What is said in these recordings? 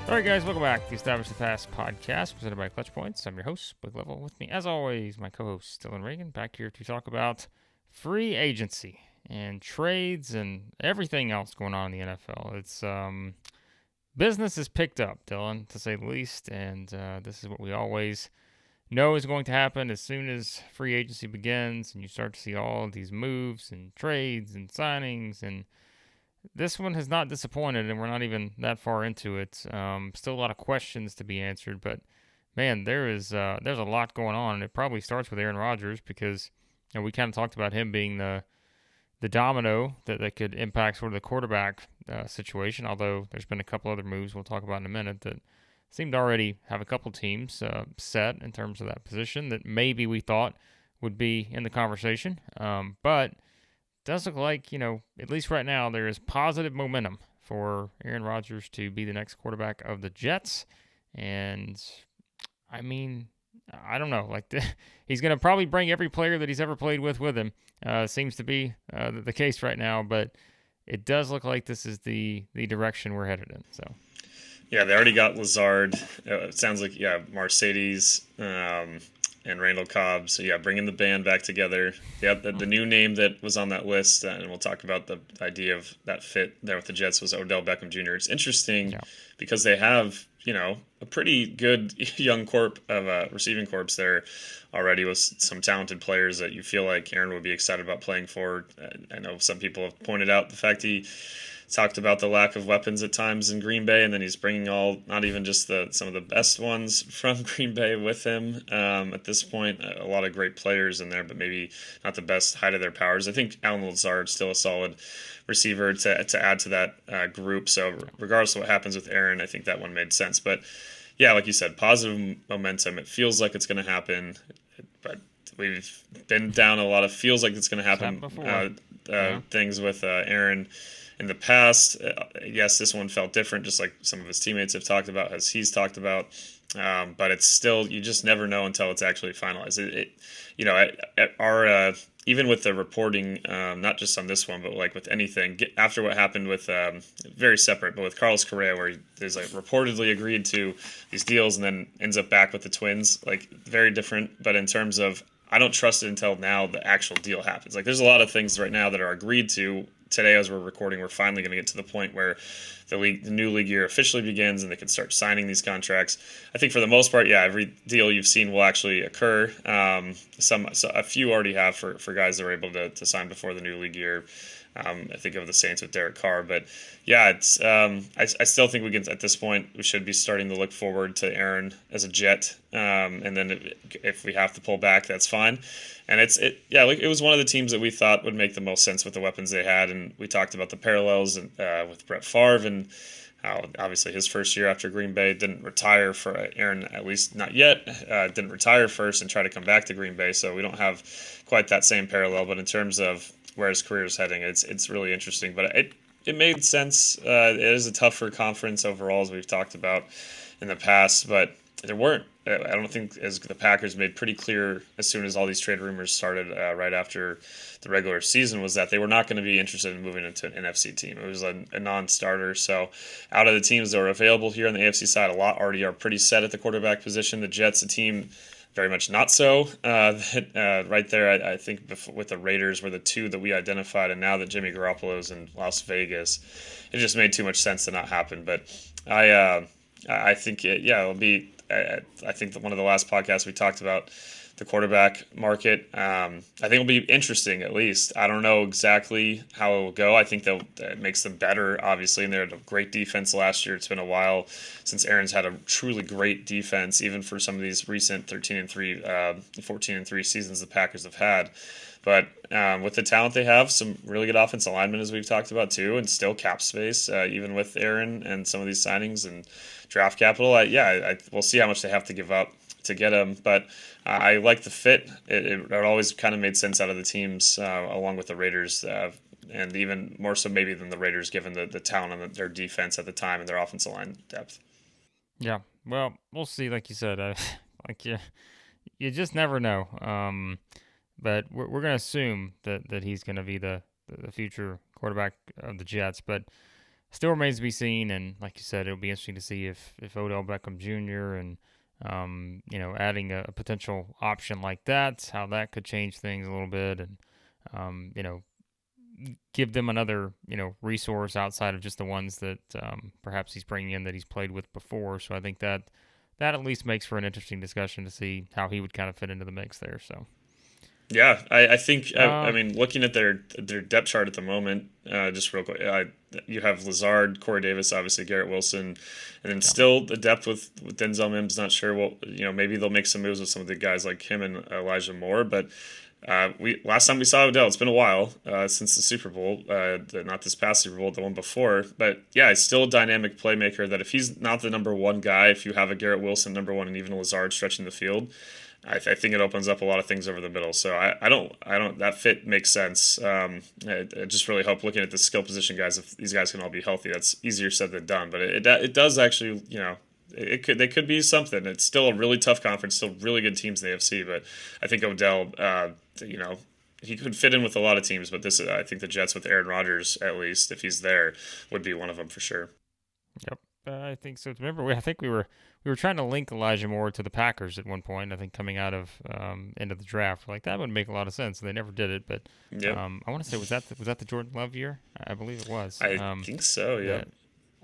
All right, guys, welcome back to the Establish the Pass podcast presented by ClutchPoints. I'm your host, Blake Lovell. With me, as always, my co-host, Dillon Reagan, back here to talk about free agency and trades and everything else going on in the NFL. It's business is picked up, Dillon, to say the least, and this is what we always know is going to happen as soon as free agency begins and you start to see all these moves and trades and signings, and this one has not disappointed, and we're not even that far into it. Still a lot of questions to be answered, but man, there's a lot going on, and it probably starts with Aaron Rodgers because we kind of talked about him being the domino that could impact sort of the quarterback situation. Although there's been a couple other moves we'll talk about in a minute that seemed to already have a couple teams set in terms of that position that maybe we thought would be in the conversation, but does look like, at least right now, there is positive momentum for Aaron Rodgers to be the next quarterback of the Jets. And, I mean, I don't know. He's going to probably bring every player that he's ever played with him. Seems to be the case right now. But it does look like this is the direction we're headed in. So. Yeah, they already got Lazard. It sounds like, Mercedes and Randall Cobb. So, bringing the band back together. Yeah, the new name that was on that list, and we'll talk about the idea of that fit there with the Jets, was Odell Beckham Jr. It's interesting because they have, a pretty good young receiving corps there already with some talented players that you feel like Aaron would be excited about playing for. I know some people have pointed out the fact he talked about the lack of weapons at times in Green Bay, and then he's bringing not even just some of the best ones from Green Bay with him. At this point, a lot of great players in there, but maybe not the best height of their powers. I think Alan Lazard's still a solid receiver to add to that group. So regardless of what happens with Aaron, I think that one made sense. But yeah, like you said, positive momentum. It feels like it's going to happen, but we've been down a lot of feels like it's going to happen things with Aaron in the past. Yes, this one felt different, just like some of his teammates have talked about, as he's talked about. But it's still, you just never know until it's actually finalized. Even with the reporting, not just on this one, but like with anything, after what happened with, very separate, but with Carlos Correa, where he's reportedly agreed to these deals and then ends up back with the Twins, very different. But in terms of, I don't trust it until now the actual deal happens. There's a lot of things right now that are agreed to. Today, as we're recording, we're finally going to get to the point where the new league year officially begins and they can start signing these contracts. I think for the most part, every deal you've seen will actually occur. A few already have for guys that were able to sign before the new league year. I think of the Saints with Derek Carr, but it's. I still think we can, at this point, we should be starting to look forward to Aaron as a Jet, and then if we have to pull back, that's fine. And it was one of the teams that we thought would make the most sense with the weapons they had, and we talked about the parallels with Brett Favre and how obviously his first year after Green Bay didn't retire for Aaron, at least not yet. Didn't retire first and try to come back to Green Bay, so we don't have quite that same parallel. But in terms of where his career is heading, it's really interesting. But it made sense. It is a tougher conference overall, as we've talked about in the past, but there weren't. I don't think, as the Packers made pretty clear as soon as all these trade rumors started right after the regular season, was that they were not going to be interested in moving into an NFC team. It was a non-starter. So out of the teams that were available here on the AFC side, a lot already are pretty set at the quarterback position. The Jets, a team very much not so. Right there, I think with the Raiders were the two that we identified, and now that Jimmy Garoppolo is in Las Vegas, it just made too much sense to not happen. But I think it'll be. I think that one of the last podcasts we talked about the quarterback market. I think it'll be interesting, at least. I don't know exactly how it will go. I think that makes them better, obviously, and they had a great defense last year. It's been a while since Aaron's had a truly great defense, even for some of these recent 13-3, 14-3 seasons the Packers have had. But with the talent they have, some really good offensive linemen, as we've talked about too, and still cap space, even with Aaron and some of these signings and draft capital. We'll see how much they have to give up to get him. But I like the fit. It always kind of made sense out of the teams, along with the Raiders, and even more so maybe than the Raiders, given the talent on their defense at the time and their offensive line depth. Yeah, well, we'll see. Like you said, you just never know. But we're going to assume that he's going to be the future quarterback of the Jets. But still remains to be seen. And like you said, it'll be interesting to see if Odell Beckham Jr. and adding a potential option like that, how that could change things a little bit, and give them another resource outside of just the ones that perhaps he's bringing in that he's played with before. So I think that at least makes for an interesting discussion to see how he would kind of fit into the mix there. So. Yeah, I think I mean, looking at their depth chart at the moment, just real quick, you have Lazard, Corey Davis, obviously Garrett Wilson, and then still the depth with Denzel Mims. Not sure. Well, maybe they'll make some moves with some of the guys like him and Elijah Moore. But last time we saw Odell, it's been a while since the Super Bowl, not this past Super Bowl, the one before. But yeah, he's still a dynamic playmaker. That if he's not the number one guy, if you have a Garrett Wilson number one and even a Lazard stretching the field, I think it opens up a lot of things over the middle. So I don't that fit makes sense. I just really hope, looking at the skill position guys, if these guys can all be healthy, that's easier said than done. But it does actually, they could be something. It's still a really tough conference, still really good teams in the AFC. But I think Odell, he could fit in with a lot of teams. But I think the Jets with Aaron Rodgers, at least if he's there, would be one of them for sure. Yep. I think so. Remember, I think we were trying to link Elijah Moore to the Packers at one point. I think coming out of end of the draft, like that would make a lot of sense. They never did it, but yep. I want to say was that the Jordan Love year? I believe it was. I think so. Yeah.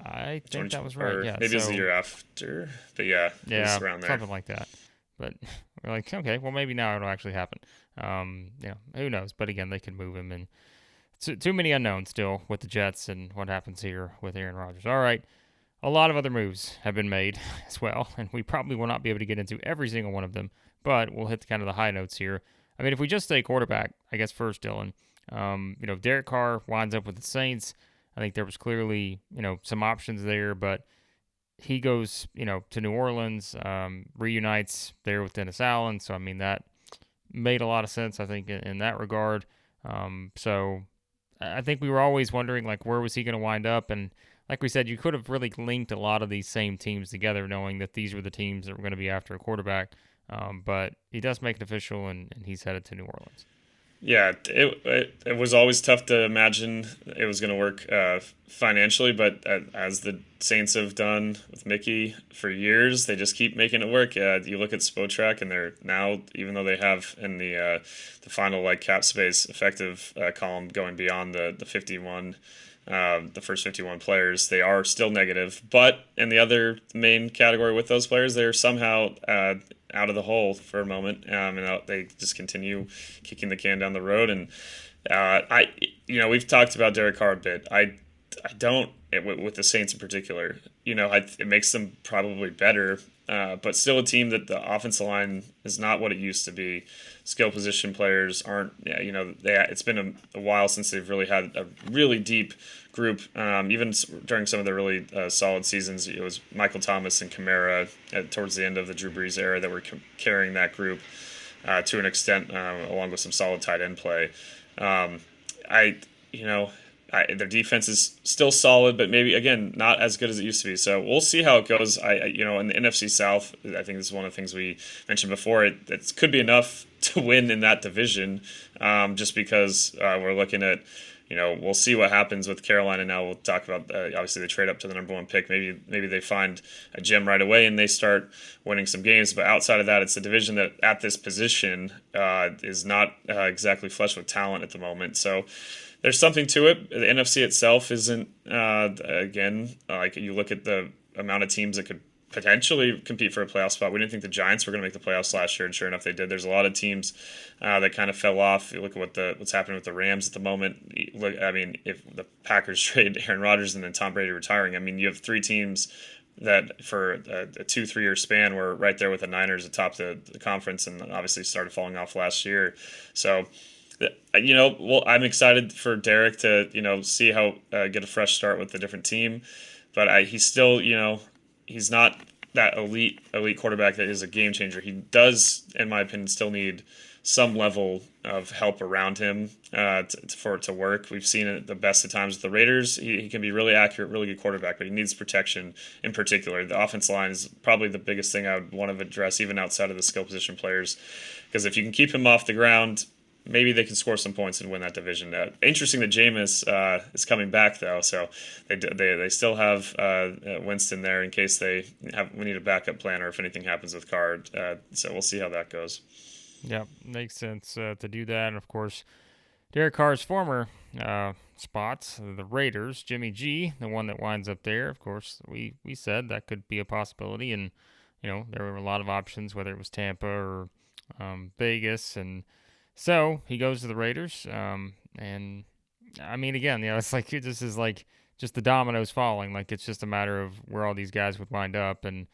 I think that was right. Yeah, maybe it was the year after, but yeah, it was around there, something like that. But we're like, okay, well maybe now it'll actually happen. Who knows? But again, they could move him, and too many unknowns still with the Jets and what happens here with Aaron Rodgers. All right. A lot of other moves have been made as well, and we probably will not be able to get into every single one of them, but we'll hit kind of the high notes here. I mean, if we just say quarterback, I guess first, Dylan, Derek Carr winds up with the Saints. I think there was clearly, some options there, but he goes, to New Orleans, reunites there with Dennis Allen. So, I mean, that made a lot of sense, I think, in that regard. So I think we were always wondering, like, where was he going to wind up? And like we said, you could have really linked a lot of these same teams together, knowing that these were the teams that were going to be after a quarterback. But he does make it official, and he's headed to New Orleans. Yeah, it was always tough to imagine it was going to work financially, but as the Saints have done with Mickey for years, they just keep making it work. You look at Spotrac, and they're now, even though they have in the final cap space effective column going beyond the 51. The first 51 players, they are still negative. But in the other main category with those players, they're somehow out of the hole for a moment, and they just continue kicking the can down the road. And we've talked about Derek Carr a bit. I don't, with the Saints in particular. It makes them probably better, but still a team that the offensive line is not what it used to be. Skill position players aren't. It's been a while since they've really had a really deep group. Even during some of the really solid seasons, it was Michael Thomas and Kamara towards the end of the Drew Brees era that were carrying that group to an extent, along with some solid tight end play. Their defense is still solid, but maybe, again, not as good as it used to be. So we'll see how it goes. In the NFC South, I think this is one of the things we mentioned before. It could be enough to win in that division, just because we're looking at, we'll see what happens with Carolina now. We'll talk about, obviously, they trade up to the number one pick. Maybe they find a gem right away and they start winning some games. But outside of that, it's a division that at this position is not exactly flush with talent at the moment. So there's something to it. The NFC itself isn't, again, like you look at the amount of teams that could potentially compete for a playoff spot. We didn't think the Giants were going to make the playoffs last year, and sure enough, they did. There's a lot of teams that kind of fell off. You look at what's happening with the Rams at the moment. If the Packers trade Aaron Rodgers and then Tom Brady retiring, you have three teams that for a 2-3 year span were right there with the Niners atop the conference, and obviously started falling off last year. So, I'm excited for Derek to, see how get a fresh start with a different team, but he's still, he's not that elite quarterback that is a game changer. He does, in my opinion, still need some level of help around him for it to work. We've seen it the best of times with the Raiders. He can be really accurate, really good quarterback, but he needs protection in particular. The offensive line is probably the biggest thing I would want to address, even outside of the skill position players, because if you can keep him off the ground, maybe they can score some points and win that division. Interesting that Jameis is coming back though, so they still have Winston there in case we need a backup plan or if anything happens with Carr. So we'll see how that goes. Yeah, makes sense to do that. And of course, Derek Carr's former spots, the Raiders, Jimmy G, the one that winds up there. Of course, we said that could be a possibility, and there were a lot of options, whether it was Tampa or Vegas, and so he goes to the Raiders. And I mean, again, it's like this is like just the dominoes falling. Like it's just a matter of where all these guys would wind up, and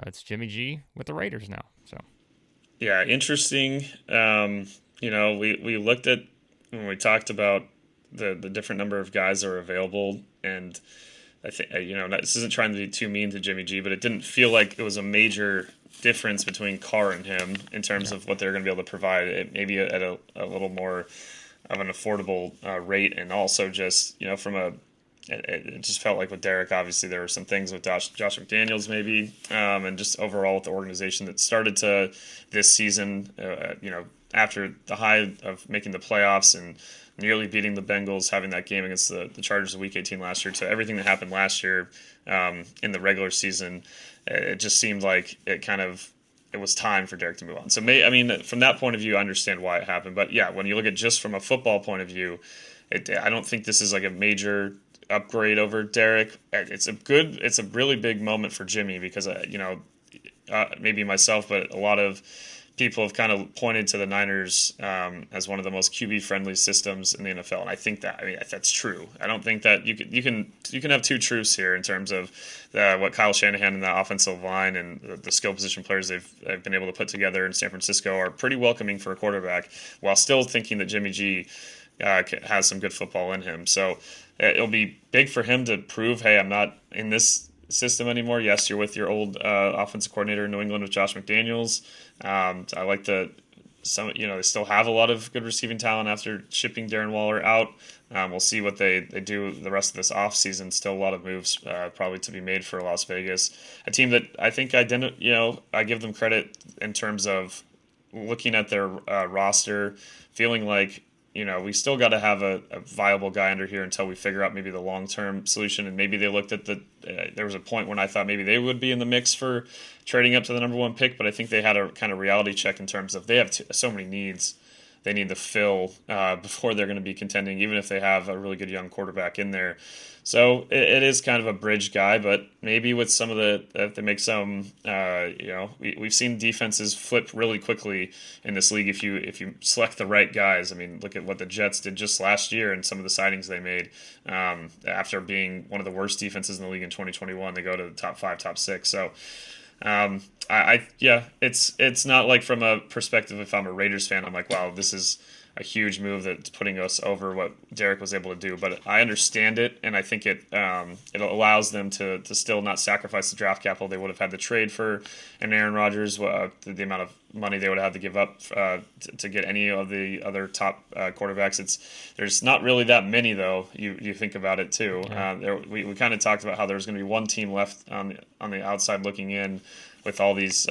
it's Jimmy G with the Raiders now. So yeah, interesting. We looked at when we talked about the different number of guys that are available, and I think this isn't trying to be too mean to Jimmy G, but it didn't feel like it was a major difference between Carr and him in terms of what they're going to be able to provide. Maybe at a little more of an affordable rate, and also just it just felt like with Derek, obviously there were some things with Josh McDaniels maybe, and just overall with the organization that started to this season, after the high of making the playoffs and nearly beating the Bengals, having that game against the Chargers in Week 18 last year, to everything that happened last year in the regular season, it just seemed like it was time for Derek to move on. So, from that point of view, I understand why it happened. But yeah, when you look at just from a football point of view, I don't think this is like a major upgrade over Derek. It's a really big moment for Jimmy because maybe myself, but a lot of people have kind of pointed to the Niners as one of the most QB friendly systems in the NFL, and I think that's true. I don't think that you can have two truths here in terms of what Kyle Shanahan and the offensive line and the skill position players they've been able to put together in San Francisco are pretty welcoming for a quarterback, while still thinking that Jimmy G has some good football in him. So it'll be big for him to prove, hey, I'm not in this system anymore. Yes, you're with your old offensive coordinator in New England with Josh McDaniels. I like they still have a lot of good receiving talent after shipping Darren Waller out. We'll see what they do the rest of this offseason. Still a lot of moves probably to be made for Las Vegas, a team that I think I give them credit in terms of looking at their roster, feeling like we still got to have a viable guy under here until we figure out maybe the long-term solution. And maybe they looked at there was a point when I thought maybe they would be in the mix for trading up to the number one pick, but I think they had a kind of reality check in terms of they have so many needs they need to fill before they're going to be contending, even if they have a really good young quarterback in there. So it is kind of a bridge guy, but maybe with some of they make some, we've seen defenses flip really quickly in this league if you select the right guys. I mean, look at what the Jets did just last year and some of the signings they made after being one of the worst defenses in the league in 2021. They go to the top 5, top 6. So it's not like from a perspective, if I'm a Raiders fan, I'm like, wow, this is a huge move that's putting us over what Derek was able to do. But I understand it, and I think it allows them to still not sacrifice the draft capital they would have had to trade for an Aaron Rodgers, the amount of money they would have had to give up to get any of the other top quarterbacks. There's not really that many, though. You think about it too. Yeah. We kind of talked about how there's going to be one team left on the outside looking in with all these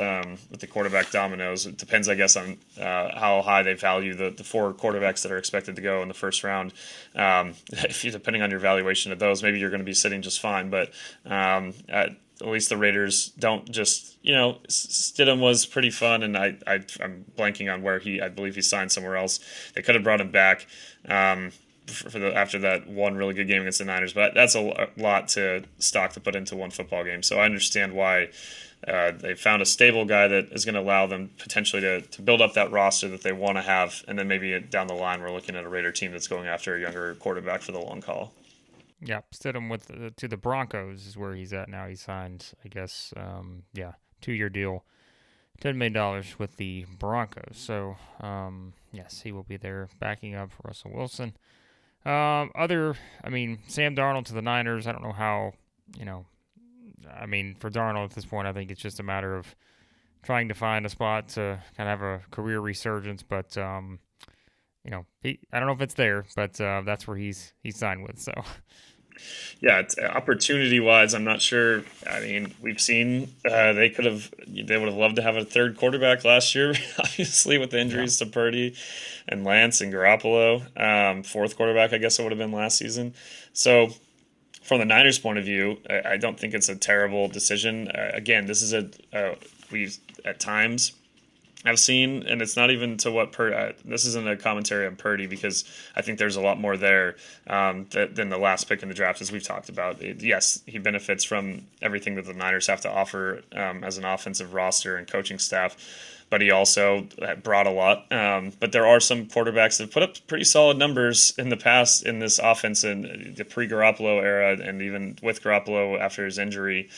with the quarterback dominoes. It depends, I guess, on how high they value the 4 quarterbacks that are expected to go in the first round. Depending on your valuation of those, maybe you're going to be sitting just fine. But at least the Raiders don't just, Stidham was pretty fun, and I'm blanking on where I believe he signed somewhere else. They could have brought him back after that one really good game against the Niners, but that's a lot to put into one football game. So I understand why they found a stable guy that is going to allow them potentially to build up that roster that they want to have, and then maybe down the line we're looking at a Raider team that's going after a younger quarterback for the long haul. Yeah, Stidham to the Broncos is where he's at now. He signed, I guess, 2-year deal, $10 million with the Broncos. So, yes, he will be there backing up for Russell Wilson. Sam Darnold to the Niners, I don't know how, for Darnold at this point, I think it's just a matter of trying to find a spot to kind of have a career resurgence. But, I don't know if it's there, but that's where he's signed with. So, Yeah, opportunity-wise, I'm not sure. I mean, we've seen they would have loved to have a third quarterback last year, obviously with the Yeah. injuries to Purdy and Lance and Garoppolo. Fourth quarterback, I guess it would have been last season. So from the Niners' point of view, I don't think it's a terrible decision. Again, this is we at times I've seen, and it's not even to what this isn't a commentary on Purdy because I think there's a lot more there than the last pick in the draft, as we've talked about. Yes, he benefits from everything that the Niners have to offer as an offensive roster and coaching staff, but he also brought a lot. But there are some quarterbacks that put up pretty solid numbers in the past in this offense in the pre-Garoppolo era, and even with Garoppolo after his injury,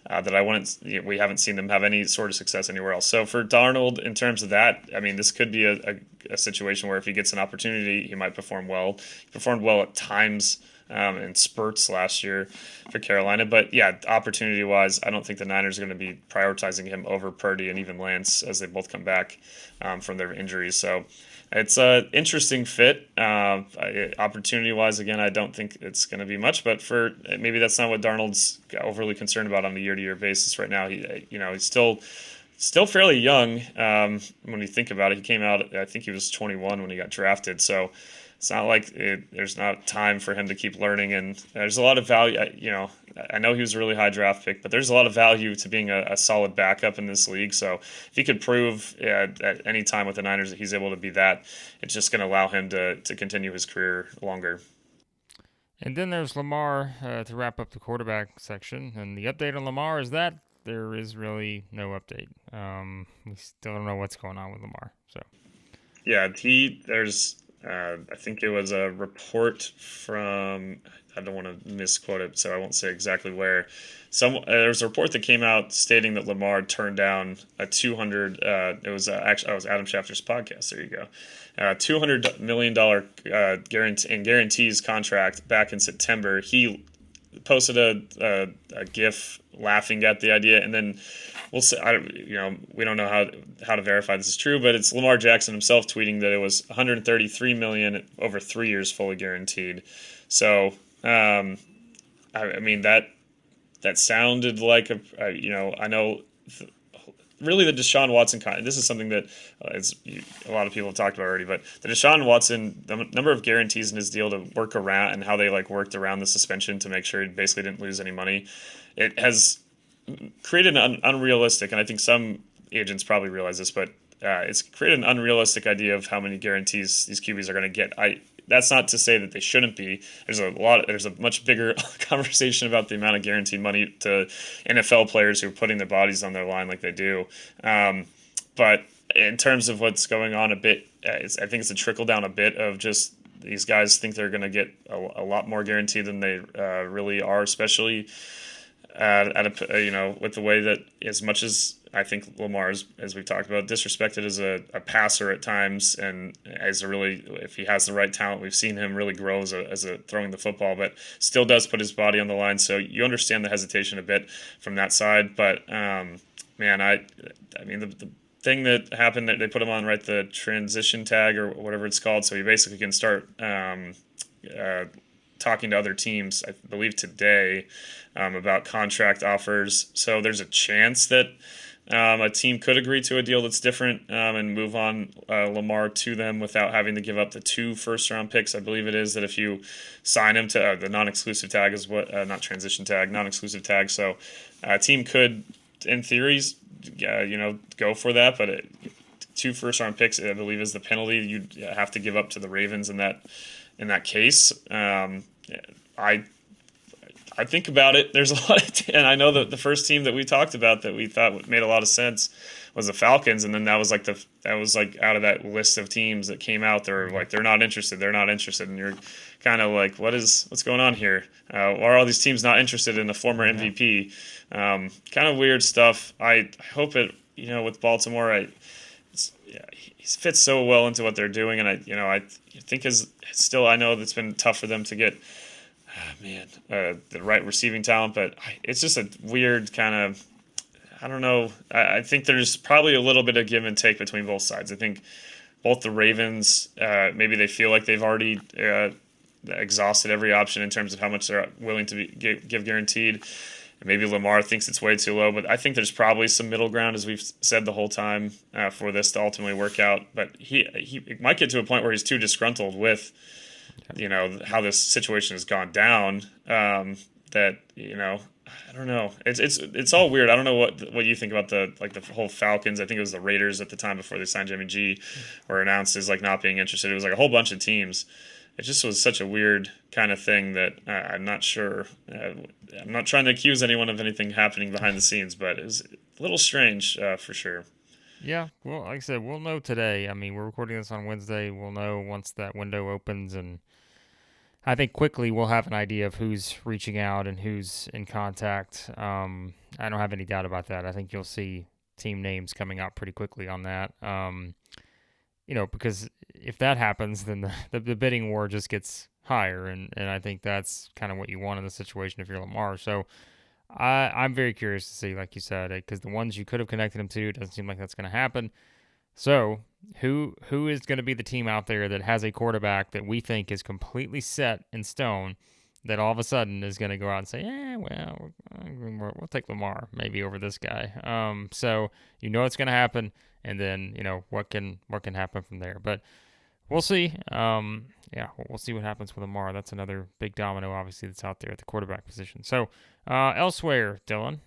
that we haven't seen them have any sort of success anywhere else. So for Darnold, in terms of that, I mean, this could be a situation where if he gets an opportunity, he might perform well. He performed well at times in spurts last year for Carolina. But yeah, opportunity wise, I don't think the Niners are going to be prioritizing him over Purdy and even Lance as they both come back from their injuries. So it's an interesting fit. Opportunity wise, again, I don't think it's going to be much, but for maybe that's not what Darnold's overly concerned about on a year-to-year basis right now. He's still fairly young when you think about it. He came out, I think he was 21 when he got drafted. So it's not like there's not time for him to keep learning, and there's a lot of value. I know he was a really high draft pick, but there's a lot of value to being a solid backup in this league. So if he could prove at any time with the Niners that he's able to be that, it's just going to allow him to continue his career longer. And then there's Lamar to wrap up the quarterback section. And the update on Lamar is that there is really no update. We still don't know what's going on with Lamar. So yeah, there's. I think it was a report from, I don't want to misquote it, so I won't say exactly where. There was a report that came out stating that Lamar turned down a 200. It was actually, was Adam Schefter's podcast. There you go. $200 million guarantees contract back in September. He posted a GIF laughing at the idea, and then we'll say, we don't know how to verify this is true, but it's Lamar Jackson himself tweeting that it was $133 million over 3 years, fully guaranteed. So, I mean that sounded like I know. Really, the Deshaun Watson this is something that a lot of people have talked about already, but the Deshaun Watson, the number of guarantees in his deal to work around and how they worked around the suspension to make sure he basically didn't lose any money, it has created an unrealistic, and I think some agents probably realize this, but it's created an unrealistic idea of how many guarantees these QBs are going to get. That's not to say that they shouldn't be. There's a much bigger conversation about the amount of guaranteed money to NFL players who are putting their bodies on their line like they do. But in terms of what's going on a bit, I think it's a trickle down a bit of just these guys think they're going to get a lot more guaranteed than they really are, especially with the way that, as much as I think Lamar, as we've talked about, disrespected as a passer at times, and if he has the right talent, we've seen him really grow as a throwing the football, but still does put his body on the line. So you understand the hesitation a bit from that side. But I mean the thing that happened, that they put him on the transition tag or whatever it's called, so he basically can start talking to other teams, I believe today, about contract offers. So there's a chance that a team could agree to a deal that's different and move on Lamar to them without having to give up the 2 first-round picks. I believe it is that if you sign him to the non-exclusive tag is what, not transition tag, non-exclusive tag. So a team could, in theories, go for that, but 2 first-round picks, I believe, is the penalty you'd have to give up to the Ravens in that case. I think about it. There's a lot, and I know that the first team that we talked about that we thought made a lot of sense was the Falcons, and then that was out of that list of teams that came out. They're not interested, and you're kind of like, what's going on here? Why are all these teams not interested in a former MVP? Kind of weird stuff. I hope it, with Baltimore, he fits so well into what they're doing, and I think I know that's been tough for them to get. The right receiving talent, but it's just a weird kind of, I don't know. I think there's probably a little bit of give and take between both sides. I think both the Ravens, maybe they feel like they've already exhausted every option in terms of how much they're willing to give guaranteed. Maybe Lamar thinks it's way too low, but I think there's probably some middle ground, as we've said the whole time, for this to ultimately work out. But he might get to a point where he's too disgruntled with, how this situation has gone down. That I don't know. It's all weird. I don't know what you think about the whole Falcons. I think it was the Raiders at the time before they signed Jimmy G, were announced as not being interested. It was a whole bunch of teams. It just was such a weird kind of thing that I'm not sure. I'm not trying to accuse anyone of anything happening behind the scenes, but it was a little strange for sure. Yeah, well, like I said, we'll know today. I mean, we're recording this on Wednesday. We'll know once that window opens, and I think quickly we'll have an idea of who's reaching out and who's in contact. I don't have any doubt about that. I think you'll see team names coming out pretty quickly on that. Because if that happens, then the bidding war just gets higher, and I think that's kind of what you want in the situation if you're Lamar. So I'm very curious to see, like you said, because the ones you could have connected him to, it doesn't seem like that's going to happen. So who is going to be the team out there that has a quarterback that we think is completely set in stone, that all of a sudden is going to go out and say, we'll take Lamar maybe over this guy. So it's going to happen, and then what can happen from there. But we'll see. We'll see what happens with Lamar. That's another big domino, obviously, that's out there at the quarterback position. So elsewhere, Dylan,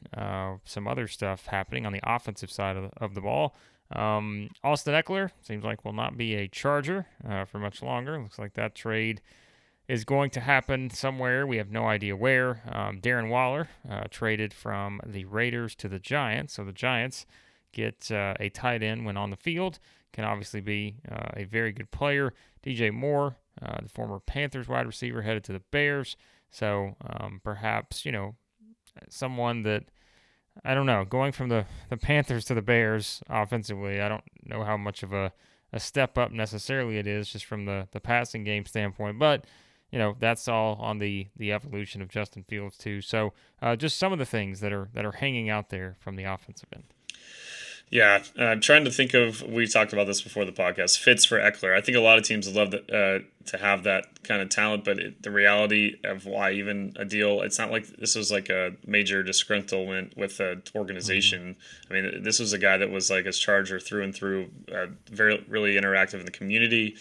some other stuff happening on the offensive side of the ball. Austin Eckler seems like will not be a Charger for much longer. Looks like that trade is going to happen somewhere. We have no idea where. Darren Waller traded from the Raiders to the Giants. So the Giants get a tight end when on the field. Can obviously be a very good player. DJ Moore, the former Panthers wide receiver, headed to the Bears. So perhaps, someone that, I don't know, going from the Panthers to the Bears offensively, I don't know how much of a step up necessarily it is just from the passing game standpoint. But that's all on the evolution of Justin Fields too. So just some of the things that are hanging out there from the offensive end. Yeah, I'm trying to think of, we talked about this before the podcast, fits for Eckler. I think a lot of teams would love to have that kind of talent, but the reality of why even a deal, it's not like this was like a major disgruntlement with the organization. Mm-hmm. I mean, this was a guy that was like a Charger through and through, very really interactive in the community.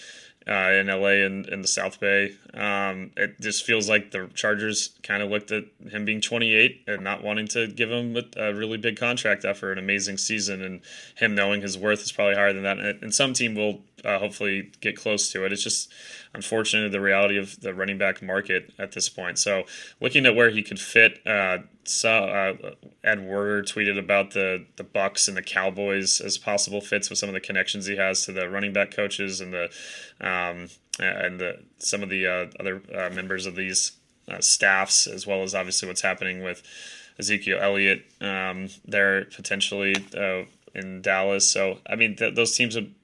In LA and in the South Bay. It just feels like the Chargers kind of looked at him being 28 and not wanting to give him a really big contract after an amazing season, and him knowing his worth is probably higher than that. And some team will hopefully get close to it. It's just unfortunately the reality of the running back market at this point. So looking at where he could fit, Ed Werder tweeted about the Bucks and the Cowboys as possible fits with some of the connections he has to the running back coaches and some of the other members of these staffs, as well as obviously what's happening with Ezekiel Elliott there potentially in Dallas. So I mean those teams would.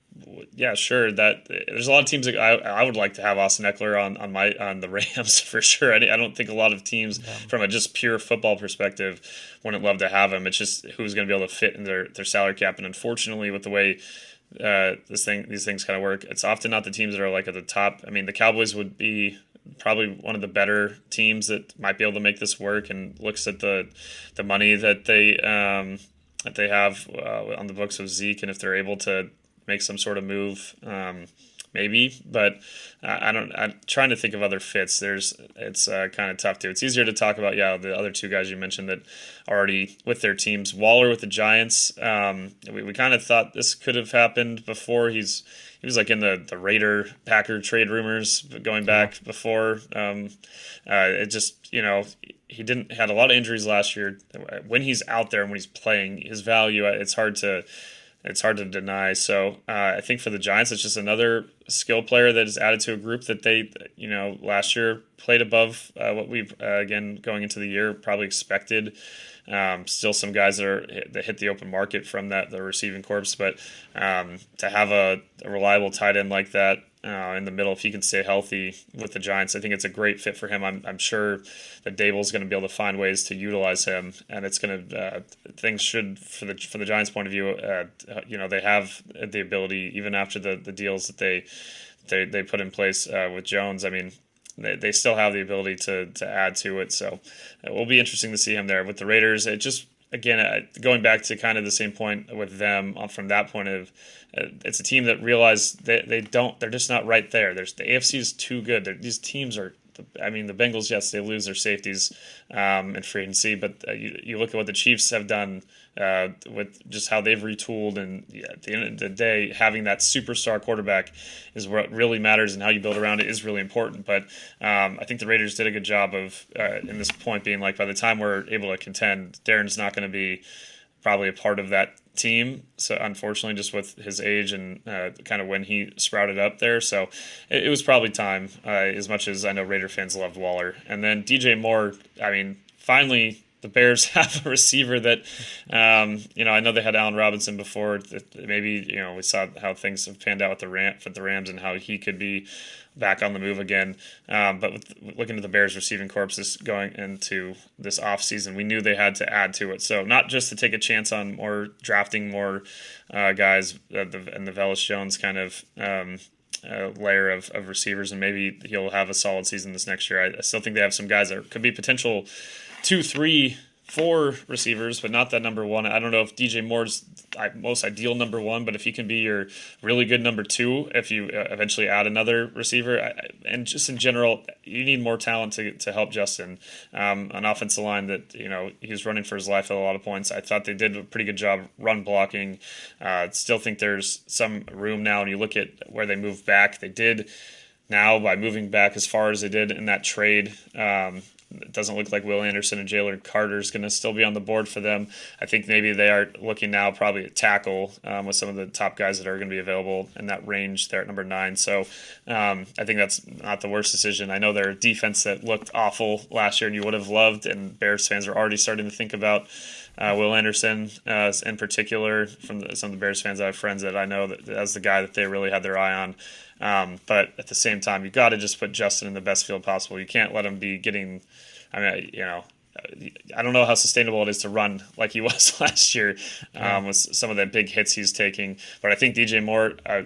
Yeah, sure. That there's a lot of teams that I would like to have Austin Eckler on the Rams for sure. I don't think a lot of teams from a just pure football perspective wouldn't love to have him. It's just who's going to be able to fit in their salary cap. And unfortunately, with the way these things kind of work, it's often not the teams that are like at the top. I mean, the Cowboys would be probably one of the better teams that might be able to make this work, and looks at the money that they have on the books of Zeke, and if they're able to make some sort of move, maybe. But I'm trying to think of other fits. It's kind of tough too. It's easier to talk about the other two guys you mentioned that are already with their teams. Waller with the Giants. We kind of thought this could have happened before. He was like in the Raider Packer trade rumors going back before. It just he had a lot of injuries last year. When he's out there and when he's playing, his value, it's hard to deny. So I think for the Giants, it's just another skill player that is added to a group that they, last year played above what we've, again, going into the year, probably expected. Still some guys that hit the open market from the receiving corps. But to have a reliable tight end like that in the middle, if he can stay healthy with the Giants, I think it's a great fit for him. I'm sure that Dable's going to be able to find ways to utilize him, and it's going to things should from the Giants' point of view. They have the ability, even after the deals that they put in place with Jones. I mean, they still have the ability to add to it. So it will be interesting to see him there. With the Raiders, it just, again, going back to kind of the same point with them from that point of, it's a team that realized they're just not right there. The AFC is too good. These teams are, I mean, the Bengals, yes, they lose their safeties in free agency, but you look at what the Chiefs have done with just how they've retooled, and at the end of the day, having that superstar quarterback is what really matters, and how you build around it is really important. But I think the Raiders did a good job of, in this point, being like, by the time we're able to contend, Darren's not going to be probably a part of that team, so unfortunately, just with his age and kind of when he sprouted up there. So it was probably time, as much as I know Raider fans loved Waller. And then DJ Moore, I mean, finally the Bears have a receiver that, I know they had Allen Robinson before. Maybe, we saw how things have panned out with the Rams and how he could be back on the move again. But looking at the Bears receiving corps going into this offseason, we knew they had to add to it. So not just to take a chance on drafting more guys and the Velus Jones kind of layer of receivers, and maybe he'll have a solid season this next year. I still think they have some guys that could be potential 2, 3, 4 receivers, but not that number one. I don't know if DJ Moore's most ideal number one, but if he can be your really good number 2, if you eventually add another receiver, and just in general, you need more talent to help Justin. An offensive line that, he was running for his life at a lot of points. I thought they did a pretty good job run blocking. Still think there's some room now, and you look at where they moved back. They did now by moving back as far as they did in that trade. It doesn't look like Will Anderson and Jalen Carter is going to still be on the board for them. I think maybe they are looking now probably at tackle with some of the top guys that are going to be available in that range there at number 9. So I think that's not the worst decision. I know they're a defense that looked awful last year and you would have loved, and Bears fans are already starting to think about Will Anderson in particular, from some of the Bears fans. I have friends that I know that as the guy that they really had their eye on. But at the same time, you got to just put Justin in the best field possible. You can't let him be getting, I don't know how sustainable it is to run like he was last year with some of the big hits he's taking. But I think DJ Moore, a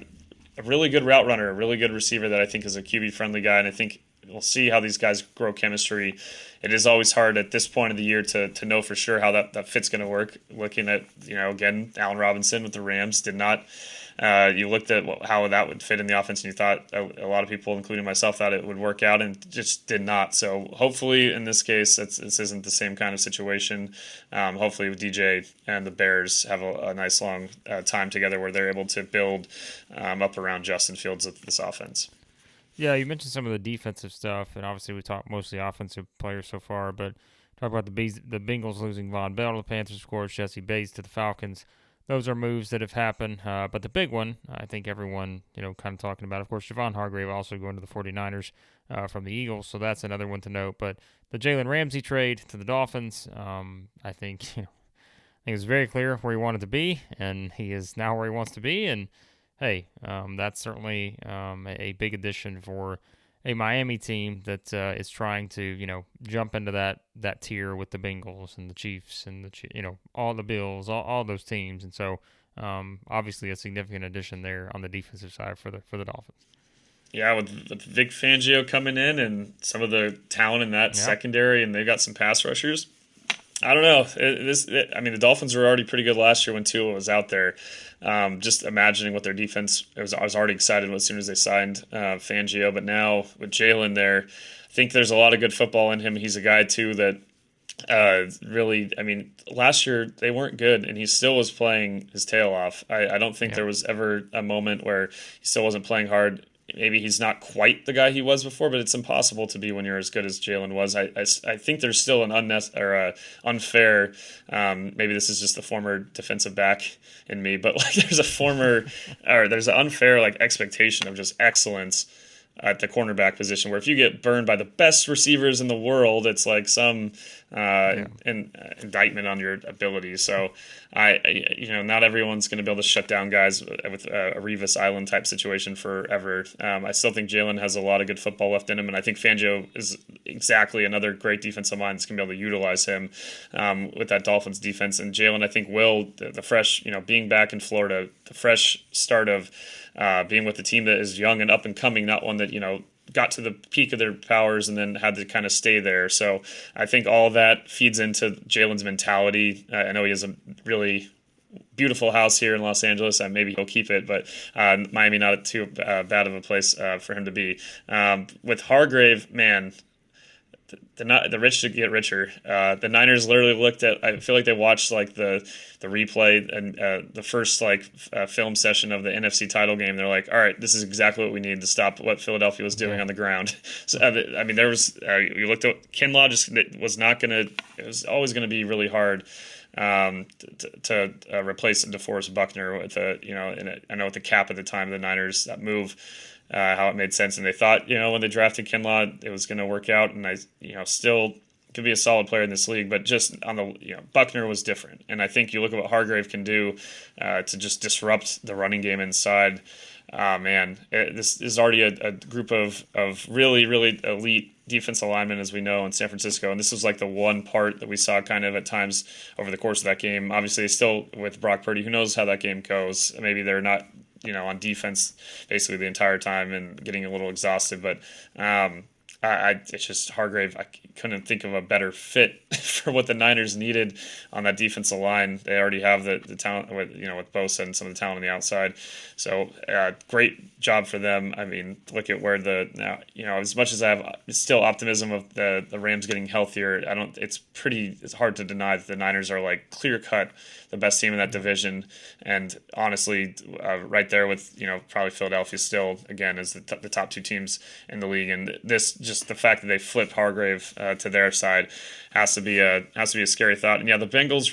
really good route runner, a really good receiver that I think is a QB-friendly guy, and I think we'll see how these guys grow chemistry. It is always hard at this point of the year to know for sure how that fit's going to work. Looking at, again, Allen Robinson with the Rams did not. You looked at how that would fit in the offense, and you thought, a lot of people, including myself, thought it would work out, and just did not. So hopefully in this case, this isn't the same kind of situation. Hopefully with DJ and the Bears have a nice long time together where they're able to build up around Justin Fields of this offense. Yeah, you mentioned some of the defensive stuff, and obviously we talked mostly offensive players so far, but talk about the Bengals losing Von Bell to the Panthers, of course, Jesse Bates to the Falcons. Those are moves that have happened, but the big one, I think everyone, kind of talking about, of course, Javon Hargrave also going to the 49ers from the Eagles, so that's another one to note. But the Jalen Ramsey trade to the Dolphins, I think it's very clear where he wanted to be, and he is now where he wants to be, and hey, that's certainly a big addition for a Miami team that is trying to, jump into that tier with the Bengals and the Chiefs and all the Bills, all those teams, and so obviously a significant addition there on the defensive side for the Dolphins. Yeah, with Vic Fangio coming in and some of the talent in that secondary, and they got some pass rushers. I don't know. The Dolphins were already pretty good last year when Tua was out there. Just imagining what their defense was, I was already excited as soon as they signed Fangio. But now with Jalen there, I think there's a lot of good football in him. He's a guy too that really, last year they weren't good, and he still was playing his tail off. I don't think there was ever a moment where he still wasn't playing hard. Maybe he's not quite the guy he was before, but it's impossible to be when you're as good as Jalen was. I think there's still an unfair. Maybe this is just the former defensive back in me, but there's an unfair expectation of just excellence at the cornerback position, where if you get burned by the best receivers in the world, it's like some indictment on your ability. So not everyone's going to be able to shut down guys with a Revis Island type situation forever. I still think Jalen has a lot of good football left in him, and I think Fangio is exactly another great defensive mind that's going to be able to utilize him with that Dolphins defense. And Jalen, I think, will the fresh, being back in Florida, the fresh start of being with the team that is young and up and coming, not one that got to the peak of their powers and then had to kind of stay there. So I think all that feeds into Jalen's mentality. I know he has a really beautiful house here in Los Angeles. Maybe he'll keep it, but Miami not too bad of a place for him to be. With Hargrave, man, the rich should get richer. The Niners literally looked at. I feel like they watched like the replay and the first film session of the NFC title game. They're like, all right, this is exactly what we need to stop what Philadelphia was doing on the ground. So I mean, there was you looked at Kinlaw. It was not gonna. It was always gonna be really hard to replace DeForest Buckner with I know with the cap at the time of the Niners, that move, how it made sense, and they thought when they drafted Kinlaw it was going to work out, and still could be a solid player in this league, but just on the Buckner was different, and I think you look at what Hargrave can do to just disrupt the running game inside. This is already a group of really, really elite defensive linemen, as we know, in San Francisco. And this was like the one part that we saw kind of at times over the course of that game. Obviously, still with Brock Purdy, who knows how that game goes. Maybe they're not, on defense basically the entire time and getting a little exhausted. But it's just Hargrave. I couldn't think of a better fit for what the Niners needed on that defensive line. They already have the talent with Bosa and some of the talent on the outside. So great job for them. I mean, look at where as much as I have still optimism of the Rams getting healthier, it's hard to deny that the Niners are like clear cut the best team in that division, and honestly, right there with probably Philadelphia still again as the top two teams in the league. And this just the fact that they flipped Hargrave to their side has to be a scary thought. And the Bengals,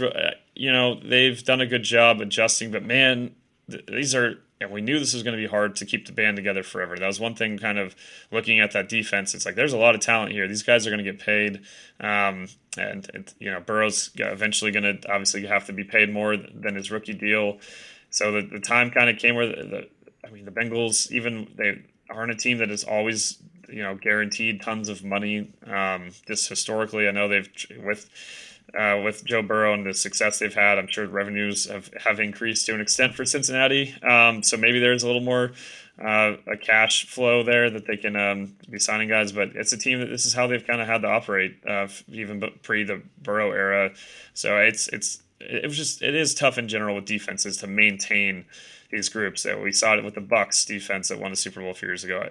they've done a good job adjusting, but man, these are. And we knew this was going to be hard to keep the band together forever. That was one thing kind of looking at that defense. It's like there's a lot of talent here. These guys are going to get paid. And Burrow's eventually going to obviously have to be paid more than his rookie deal. So the time kind of came where the Bengals, even they aren't a team that is always, guaranteed tons of money. Just historically, I know they've with Joe Burrow and the success they've had, I'm sure revenues have increased to an extent for Cincinnati. So maybe there's a little more a cash flow there that they can be signing guys. But it's a team that this is how they've kind of had to operate even pre the Burrow era. So it is tough in general with defenses to maintain these groups. We saw it with the Bucs defense that won the Super Bowl a few years ago.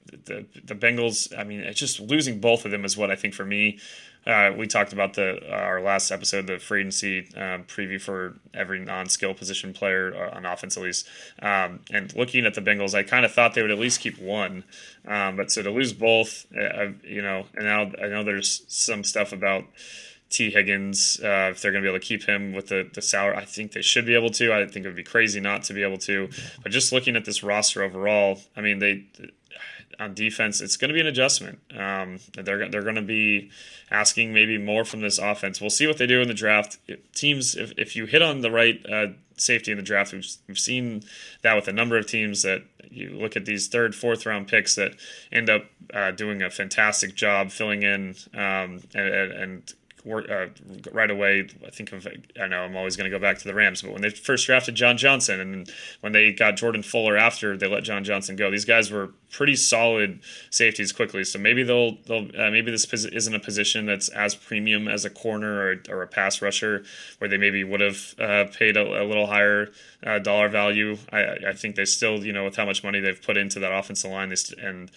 The Bengals, I mean, it's just losing both of them is what I think for me. We talked about our last episode, the free agency preview for every non-skill position player on offense at least. And looking at the Bengals, I kind of thought they would at least keep one. But so to lose both, and now I know there's some stuff about T. Higgins, if they're going to be able to keep him with the salary. I think they should be able to. I think it would be crazy not to be able to. But just looking at this roster overall, I mean, on defense, it's going to be an adjustment. They're going to be asking maybe more from this offense. We'll see what they do in the draft. Teams, if you hit on the right safety in the draft, we've seen that with a number of teams that you look at these third, fourth round picks that end up doing a fantastic job filling in and right away. I know I'm always going to go back to the Rams, but when they first drafted John Johnson and when they got Jordan Fuller after they let John Johnson go, these guys were pretty solid safeties quickly. So maybe maybe this isn't a position that's as premium as a corner or a pass rusher where they maybe would have paid a little higher dollar value. I think they still, with how much money they've put into that offensive line and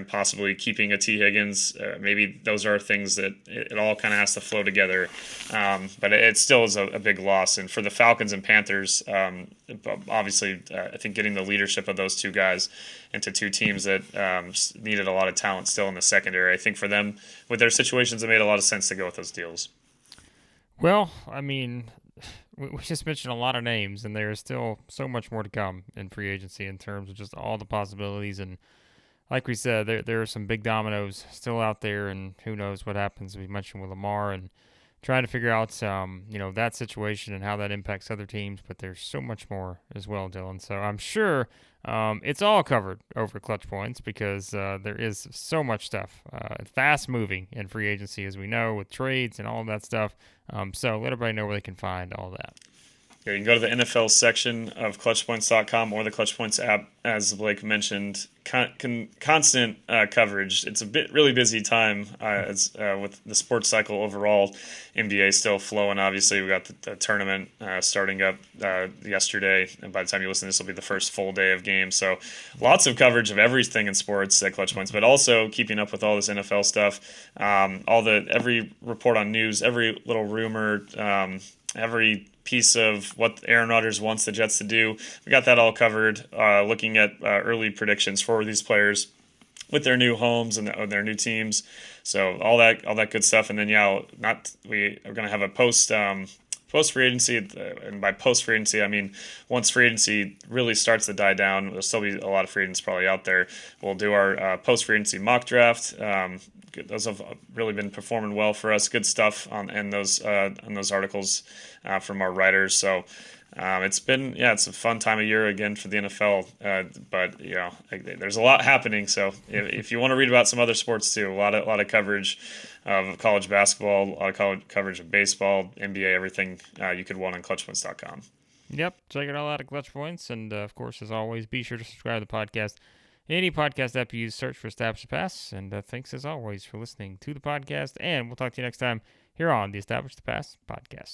possibly keeping a T. Higgins, maybe those are things that it all kind of has to flow together. But it still is a big loss. And for the Falcons and Panthers, obviously, I think getting the leadership of those two guys into two teams that needed a lot of talent still in the secondary, I think for them, with their situations, it made a lot of sense to go with those deals. Well, I mean, we just mentioned a lot of names, and there's still so much more to come in free agency in terms of just all the possibilities. And like we said, there are some big dominoes still out there, and who knows what happens. We mentioned with Lamar and trying to figure out that situation and how that impacts other teams, but there's so much more as well, Dylan. So I'm sure it's all covered over Clutch Points because there is so much stuff, fast moving in free agency, as we know, with trades and all of that stuff. So let everybody know where they can find all that. Yeah, you can go to the NFL section of ClutchPoints.com or the ClutchPoints app, as Blake mentioned. Constant coverage. It's a really busy time with the sports cycle overall. NBA still flowing. Obviously, we got the tournament starting up yesterday, and by the time you listen, this will be the first full day of games. So, lots of coverage of everything in sports at ClutchPoints, but also keeping up with all this NFL stuff. Every report on news, every little rumor, every piece of what Aaron Rodgers wants the Jets to do. We got that all covered, looking at early predictions for these players with their new homes and their new teams. So all that good stuff. And then we are going to have a post free agency, and by post free agency I mean once free agency really starts to die down. There'll still be a lot of free agents probably out there. We'll do our post free agency mock draft. Those have really been performing well for us. Good stuff on those articles from our writers. So it's a fun time of year again for the NFL. But there's a lot happening. So if you want to read about some other sports too, a lot of coverage of college basketball, a lot of coverage of baseball, NBA, everything you could want on ClutchPoints.com. Yep, check it all out at Clutch Points, and of course, as always, be sure to subscribe to the podcast. Any podcast app you use, search for Establish the Pass. And thanks as always for listening to the podcast. And we'll talk to you next time here on the Establish the Pass podcast.